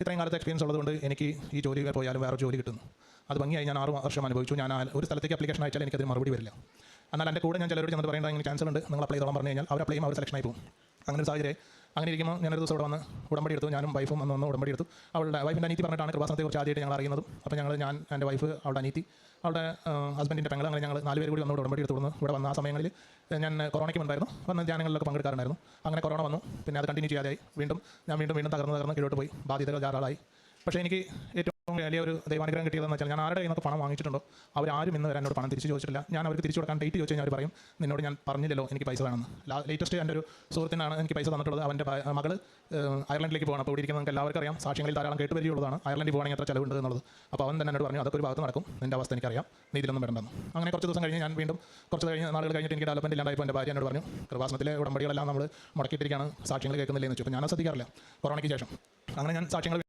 ഇത്രയും കാലത്തെ എക്സ്പീരിയൻസ് ഉള്ളതുകൊണ്ട് എനിക്ക് ഈ ജോലി പോയാലും വേറെ ജോലി കിട്ടുന്നു. അത് ഭംഗിയായി ഞാൻ 6 വർഷം അനുഭവിച്ചു. ഞാൻ ഒരു സ്ഥലത്തേക്ക് അപ്ലിക്കേഷൻ അയച്ചാൽ എനിക്കതിന് മറുപടി വരില്ല. എന്നാൽ എൻ്റെ കൂടെ ഞാൻ ചിലരോട് ചെന്നിട്ട് പറയേണ്ടത് ഇങ്ങനെ ക്യാൻസൽ ഉണ്ട്, നിങ്ങൾ അപ്ലൈ ചെയ്തോളാൻ പറഞ്ഞു കഴിഞ്ഞാൽ അവർ അപ്ലൈ ചെയ്യും, അവർ സെലക്ഷൻ ആയി പോകും. അങ്ങനെ ഒരു സാഹചര്യം. അങ്ങനെ ഇരിക്കുമ്പോൾ ഞാനൊരു ദിവസം ഇവിടെ വന്ന് ഉടമ്പടി എടുത്തു. ഞാനും വൈഫും വന്ന് ഉടമ്പടി എടുത്തു. അവളുടെ വൈഫിൻ്റെ അനീതി പറഞ്ഞിട്ടാണ് കൃപാസനത്തെക്കുറിച്ച് ആദ്യമായിട്ട് ഞങ്ങൾ അറിയുന്നതും. അപ്പോൾ ഞാൻ എൻ്റെ വൈഫ്, അവളുടെ അനീതി, അവളുടെ ഹസ്ബൻഡിൻ്റെ പെങ്ങൾ, അങ്ങനെ ഞങ്ങൾ 4 പേര് കൂടി വന്ന് ഉടമ്പടി എടുത്തു. ഇവിടെ വന്ന ആ സമയങ്ങളിൽ ഞാൻ കൊറോണയ്ക്ക് ഉണ്ടായിരുന്നു, വന്ന് ധ്യാനങ്ങളിലൊക്കെ പങ്കെടുക്കാറുണ്ടായിരുന്നു. അങ്ങനെ കൊറോണ വന്നു, പിന്നെ അത് കണ്ടിന്യൂ ചെയ്യാതായി. വീണ്ടും തകർന്ന് കീഴോട്ട് പോയി, ബാധ്യതകൾ ധാരാളമായി. പക്ഷേ എനിക്ക് ഏറ്റവും വലിയ ഒരു ദൈവാനുഗ്രഹം കിട്ടിയതെന്ന് വെച്ചാൽ ഞാൻ ആരുടെ കയ്യിൽ നിന്നൊക്കെ പണം വാങ്ങിച്ചിട്ടുണ്ടോ അവരാരും ഇന്ന് വരെ എന്നോട് പണം തിരിച്ച് ചോദിച്ചിട്ടില്ല. ഞാൻ അവർക്ക് തിരിച്ചു കൊടുക്കാൻ ഡേറ്റ് ചോദിച്ചു കഴിഞ്ഞാൽ അവർ പറയും, നിന്നോട് ഞാൻ പറഞ്ഞില്ലല്ലോ എനിക്ക് പൈസ വേണമെന്ന്. ലേറ്റസ്റ്റ് എൻ്റെ ഒരു സുഹൃത്തിനാണ് എനിക്ക് പൈസ തന്നിട്ടുള്ളത്. അവൻ്റെ മകൾ അയർലൻഡിലേക്ക് പോകണം. അപ്പോൾ ഇവിടെ ഇരിക്കുന്ന നമുക്ക് എല്ലാവർക്കും അറിയാം, സാക്ഷ്യങ്ങളിൽ ധാരാളം കേട്ട് പരിചയമുള്ളതാണ് അയർലൻഡിൽ പോകണമെങ്കിൽ എത്ര ചിലവുണ്ട് എന്നുള്ളത്. അപ്പോൾ അവൻ തന്നെ എന്നോട് പറഞ്ഞു, അതൊക്കെ ഒരു ഭാഗത്ത് നടക്കും, നിൻ്റെ അവസ്ഥ എനിക്കറിയാം, നീ ഇതിലൊന്നും വരണ്ടെന്ന്. അങ്ങനെ കുറച്ച് ദിവസം കഴിഞ്ഞ് ഞാൻ വീണ്ടും നാളുകൾ കഴിഞ്ഞിട്ട് എനിക്ക് ഡെവലപ്മെൻറ്റ് ഇല്ലാണ്ടായപ്പോൾ എൻ്റെ ഭാര്യ എന്നോട് പറഞ്ഞു, കൃപാസനത്തിലെ ഉടമ്പടികളെല്ലാം നമ്മൾ മുടക്കിയിട്ടിരിക്കുകയാണ്, സാക്ഷ്യങ്ങൾ കേൾക്കുന്നില്ലെന്ന് വെച്ചു. അപ്പോൾ ഞാൻ ശ്രദ്ധിക്കാറില്ല കൊറോണയ്ക്ക് ശേഷം. അങ്ങനെ ഞാൻ സാക്ഷ്യങ്ങൾ